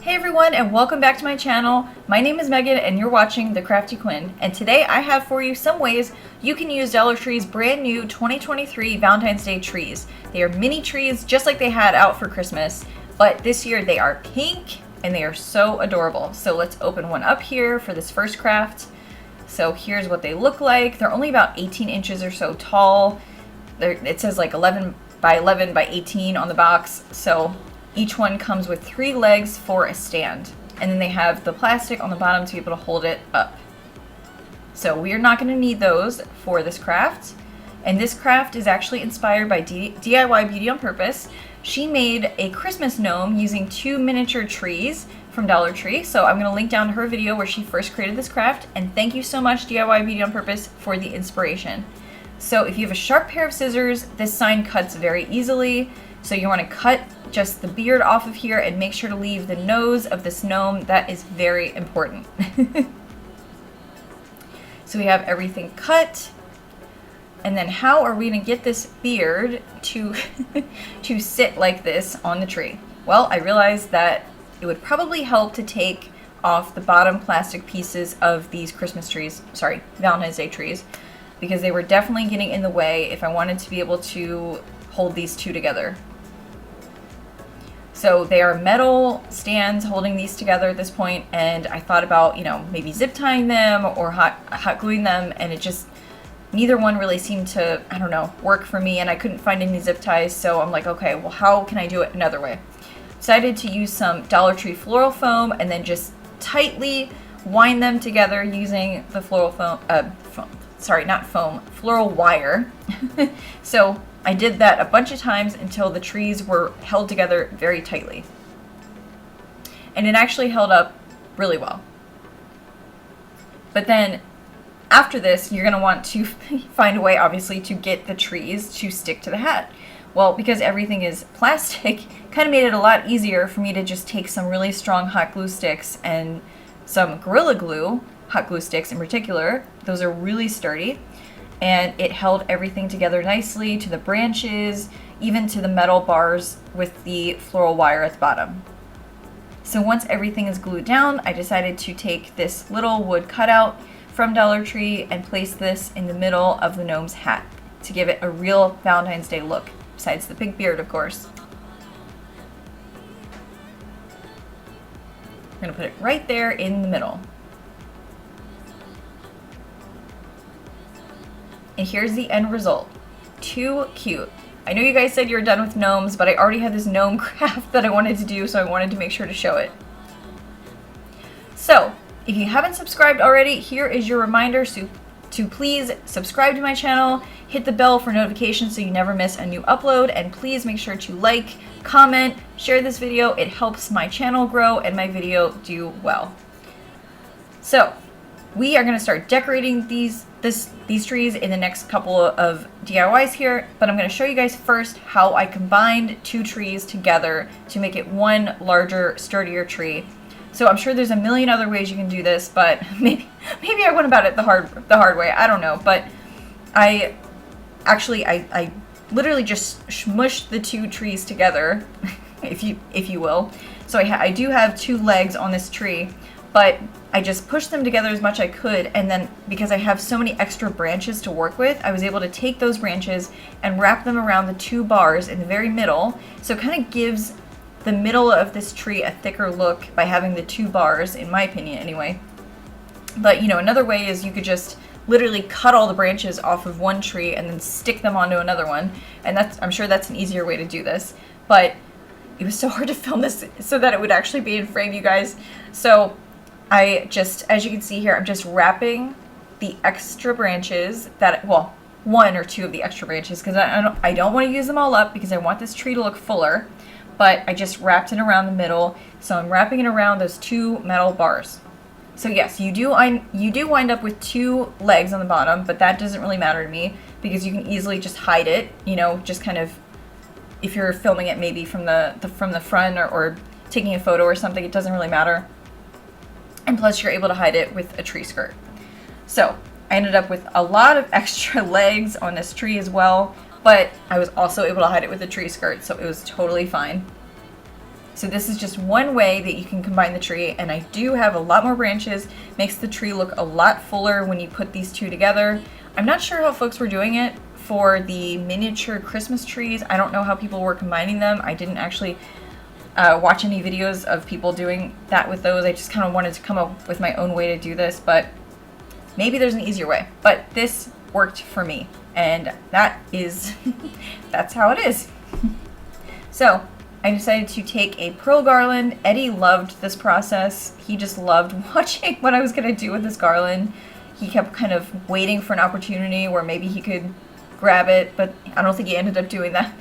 Hey everyone, and welcome back to my channel. My name is Megan and you're watching The Crafty Quinn, and today I have for you some ways you can use Dollar Tree's brand new 2023 Valentine's Day trees. They are mini trees just like they had out for Christmas, but this year they are pink and they are so adorable. So let's open one up here for this first craft. So here's what they look like. They're only about 18 inches or so tall. It says like 11 by 11 by 18 on the box. So each one comes with 3 legs for a stand, and then they have the plastic on the bottom to be able to hold it up. So we are not going to need those for this craft. And this craft is actually inspired by DIY Beauty on Purpose. She made a Christmas gnome using 2 miniature trees from Dollar Tree. So I'm going to link down to her video where she first created this craft. And thank you so much, DIY Beauty on Purpose, for the inspiration. So if you have a sharp pair of scissors, this sign cuts very easily. So you want to cut just the beard off of here and make sure to leave the nose of this gnome. That is very important. So we have everything cut. And then how are we going to get this beard to sit like this on the tree? Well, I realized that it would probably help to take off the bottom plastic pieces of these Valentine's Day trees, because they were definitely getting in the way if I wanted to be able to hold these two together. So they are metal stands holding these together at this point, and I thought about, maybe zip tying them or hot gluing them, and it just, neither one really seemed to, work for me, and I couldn't find any zip ties, so I'm like, okay, well, how can I do it another way? Decided to use some Dollar Tree floral foam and then just tightly wind them together using the floral wire. So I did that a bunch of times until the trees were held together very tightly. And it actually held up really well. But then after this, you're going to want to find a way, obviously, to get the trees to stick to the hat. Well, because everything is plastic, kind of made it a lot easier for me to just take some really strong hot glue sticks and some Gorilla Glue, hot glue sticks in particular. Those are really sturdy. And it held everything together nicely to the branches, even to the metal bars with the floral wire at the bottom. So once everything is glued down, I decided to take this little wood cutout from Dollar Tree and place this in the middle of the gnome's hat to give it a real Valentine's Day look, besides the pink beard, of course. I'm going to put it right there in the middle. And here's the end result. Too cute. I know you guys said you're done with gnomes, but I already had this gnome craft that I wanted to do, so I wanted to make sure to show it. So, if you haven't subscribed already, here is your reminder to please subscribe to my channel, hit the bell for notifications so you never miss a new upload, and please make sure to like, comment, share this video. It helps my channel grow and my video do well. So, we are going to start decorating these trees in the next couple of DIYs here, but I'm going to show you guys first how I combined 2 trees together to make it one larger, sturdier tree. So I'm sure there's a million other ways you can do this, but maybe I went about it the hard way. I don't know, but I literally just smushed the 2 trees together, if you will. So I do have 2 legs on this tree, but I just pushed them together as much as I could, and then because I have so many extra branches to work with, I was able to take those branches and wrap them around the 2 bars in the very middle, so it kind of gives the middle of this tree a thicker look by having the 2 bars, in my opinion anyway. But another way is you could just literally cut all the branches off of one tree and then stick them onto another one, and I'm sure that's an easier way to do this, but it was so hard to film this so that it would actually be in frame, you guys. So I just, as you can see here, I'm just wrapping the extra branches that, well, 1 or 2 of the extra branches, because I don't want to use them all up because I want this tree to look fuller, but I just wrapped it around the middle, so I'm wrapping it around those 2 metal bars. So yes, you do wind up with 2 legs on the bottom, but that doesn't really matter to me because you can easily just hide it, just kind of, if you're filming it maybe from the front or taking a photo or something, it doesn't really matter. And plus you're able to hide it with a tree skirt. So I ended up with a lot of extra legs on this tree as well, but I was also able to hide it with a tree skirt, so it was totally fine. So this is just one way that you can combine the tree, and I do have a lot more branches. Makes the tree look a lot fuller when you put these two together. I'm not sure how folks were doing it for the miniature Christmas trees. I don't know how people were combining them. I didn't actually watch any videos of people doing that with those. I just kind of wanted to come up with my own way to do this, but maybe there's an easier way. But this worked for me, and that is, that's how it is. So I decided to take a pearl garland. Eddie loved this process. He just loved watching what I was going to do with this garland. He kept kind of waiting for an opportunity where maybe he could grab it, but I don't think he ended up doing that.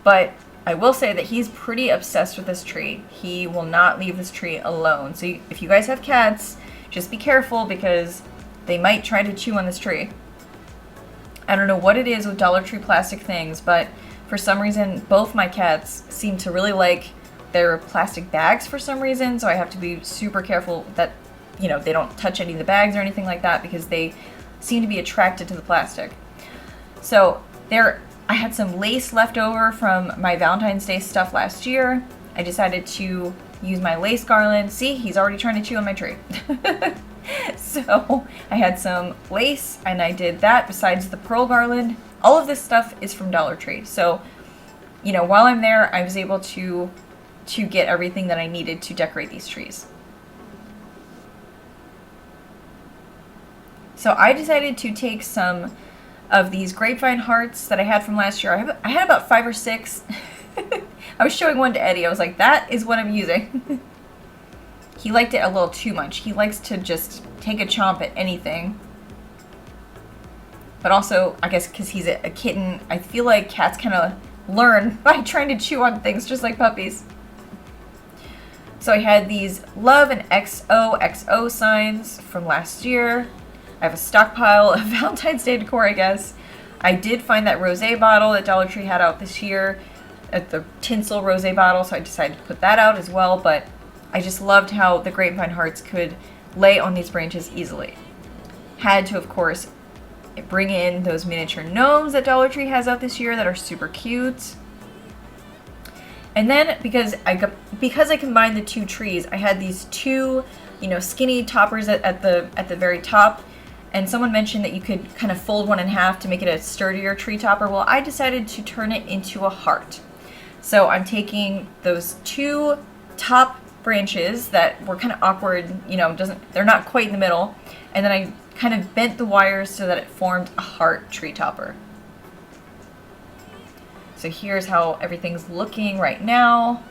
But I will say that he's pretty obsessed with this tree. He will not leave this tree alone. So if you guys have cats, just be careful because they might try to chew on this tree. I don't know what it is with Dollar Tree plastic things, but for some reason, both my cats seem to really like their plastic bags for some reason, so I have to be super careful that, you know, they don't touch any of the bags or anything like that because they seem to be attracted to the plastic. So I had some lace left over from my Valentine's Day stuff last year. I decided to use my lace garland. See, he's already trying to chew on my tree. So I had some lace and I did that besides the pearl garland. All of this stuff is from Dollar Tree. So, you know, while I'm there, I was able to get everything that I needed to decorate these trees. So I decided to take some of these grapevine hearts that I had from last year. I had about 5 or 6. I was showing one to Eddie. I was like, that is what I'm using. He liked it a little too much. He likes to just take a chomp at anything. But also, I guess because he's a kitten, I feel like cats kind of learn by trying to chew on things just like puppies. So I had these love and XOXO signs from last year. I have a stockpile of Valentine's Day decor, I guess. I did find that rosé bottle that Dollar Tree had out this year, the tinsel rosé bottle, so I decided to put that out as well, but I just loved how the grapevine hearts could lay on these branches easily. Had to, of course, bring in those miniature gnomes that Dollar Tree has out this year that are super cute. And then because I combined the two trees, I had these two, you know, skinny toppers at the very top. And someone mentioned that you could kind of fold one in half to make it a sturdier tree topper. Well, I decided to turn it into a heart. So I'm taking those two top branches that were kind of awkward, you know, they're not quite in the middle, and then I kind of bent the wires so that it formed a heart tree topper. So here's how everything's looking right now.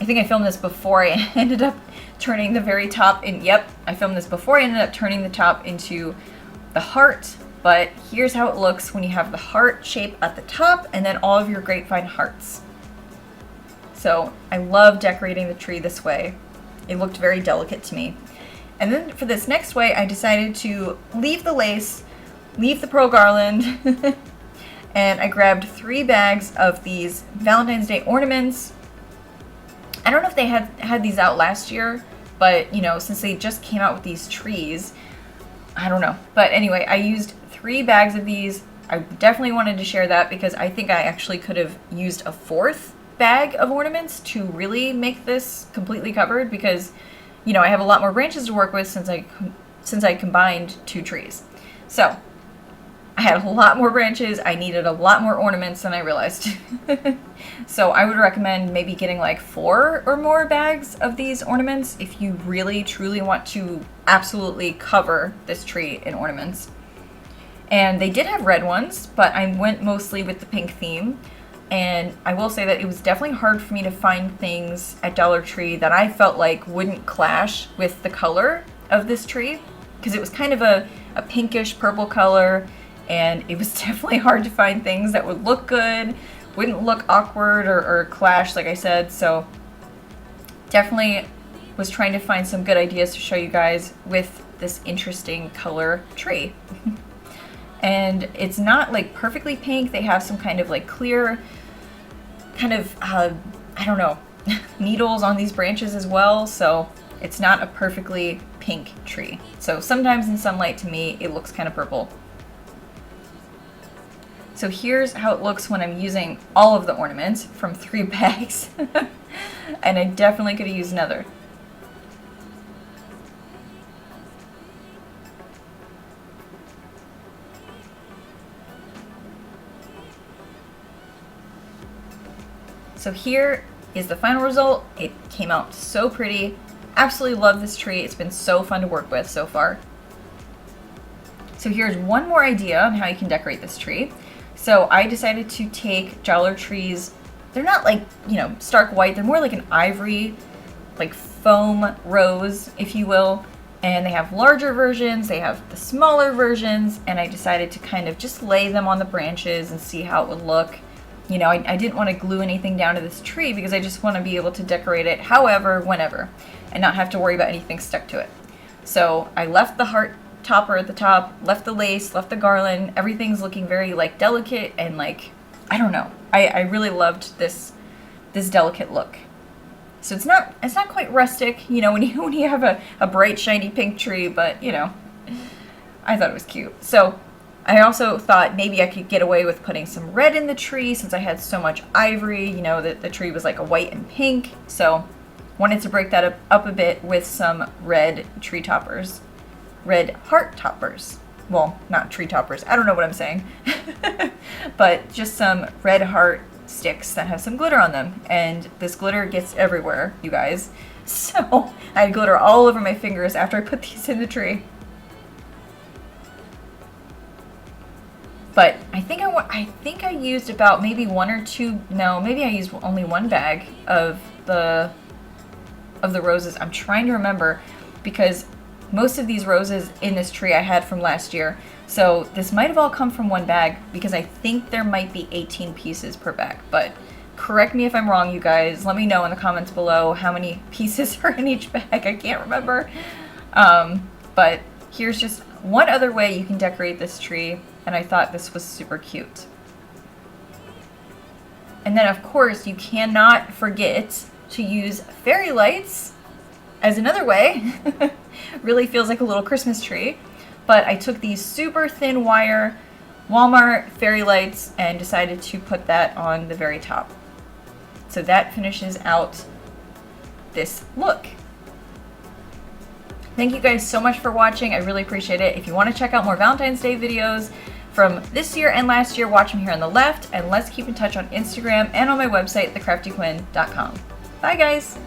I think I filmed this before I ended up turning the very top in. Yep, I filmed this before I ended up turning the top into the heart, but here's how it looks when you have the heart shape at the top and then all of your grapevine hearts. So I love decorating the tree this way. It looked very delicate to me. And then for this next way, I decided to leave the lace, leave the pearl garland, and I grabbed 3 bags of these Valentine's Day ornaments. I don't know if they had these out last year, but, you know, since they just came out with these trees, I don't know. But anyway, I used 3 bags of these. I definitely wanted to share that because I think I actually could have used a 4th bag of ornaments to really make this completely covered because, you know, I have a lot more branches to work with since I combined 2 trees. So I had a lot more branches. I needed a lot more ornaments than I realized. So I would recommend maybe getting like 4 or more bags of these ornaments if you really truly want to absolutely cover this tree in ornaments. And they did have red ones, but I went mostly with the pink theme. And I will say that it was definitely hard for me to find things at Dollar Tree that I felt like wouldn't clash with the color of this tree, because it was kind of a pinkish purple color, and it was definitely hard to find things that would look good, wouldn't look awkward or clash, like I said. So definitely was trying to find some good ideas to show you guys with this interesting color tree. And it's not like perfectly pink. They have some kind of like clear kind of, I don't know, needles on these branches as well. So it's not a perfectly pink tree. So sometimes in sunlight, to me, it looks kind of purple. So here's how it looks when I'm using all of the ornaments from 3 bags. And I definitely could have used another. So here is the final result. It came out so pretty. Absolutely love this tree. It's been so fun to work with so far. So here's one more idea on how you can decorate this tree. So I decided to take Jowler trees. They're not like, you know, stark white. They're more like an ivory, like foam rose, if you will. And they have larger versions, they have the smaller versions, and I decided to kind of just lay them on the branches and see how it would look. You know, I didn't want to glue anything down to this tree because I just want to be able to decorate it however, whenever, and not have to worry about anything stuck to it. So I left the heart topper at the top, left the lace, left the garland. Everything's looking very like delicate and like, I don't know. I really loved this delicate look. So it's not quite rustic, you know, when you have a bright shiny pink tree, but you know, I thought it was cute. So I also thought maybe I could get away with putting some red in the tree since I had so much ivory, you know, that the tree was like a white and pink. So wanted to break that up a bit with some red tree toppers, red heart toppers. Well, not tree toppers. I don't know what I'm saying, but just some red heart sticks that have some glitter on them. And this glitter gets everywhere, you guys. So I had glitter all over my fingers after I put these in the tree. But I think I used about maybe one or two, no, maybe I used only 1 bag of the roses. I'm trying to remember because most of these roses in this tree I had from last year. So this might have all come from 1 bag because I think there might be 18 pieces per bag. But correct me if I'm wrong, you guys. Let me know in the comments below how many pieces are in each bag. I can't remember. But here's just one other way you can decorate this tree. And I thought this was super cute. And then of course you cannot forget to use fairy lights as another way. Really feels like a little Christmas tree. But I took these super thin wire Walmart fairy lights and decided to put that on the very top. So that finishes out this look. Thank you guys so much for watching. I really appreciate it. If you want to check out more Valentine's Day videos from this year and last year, watch them here on the left. And let's keep in touch on Instagram and on my website, thecraftyquinn.com. Bye guys!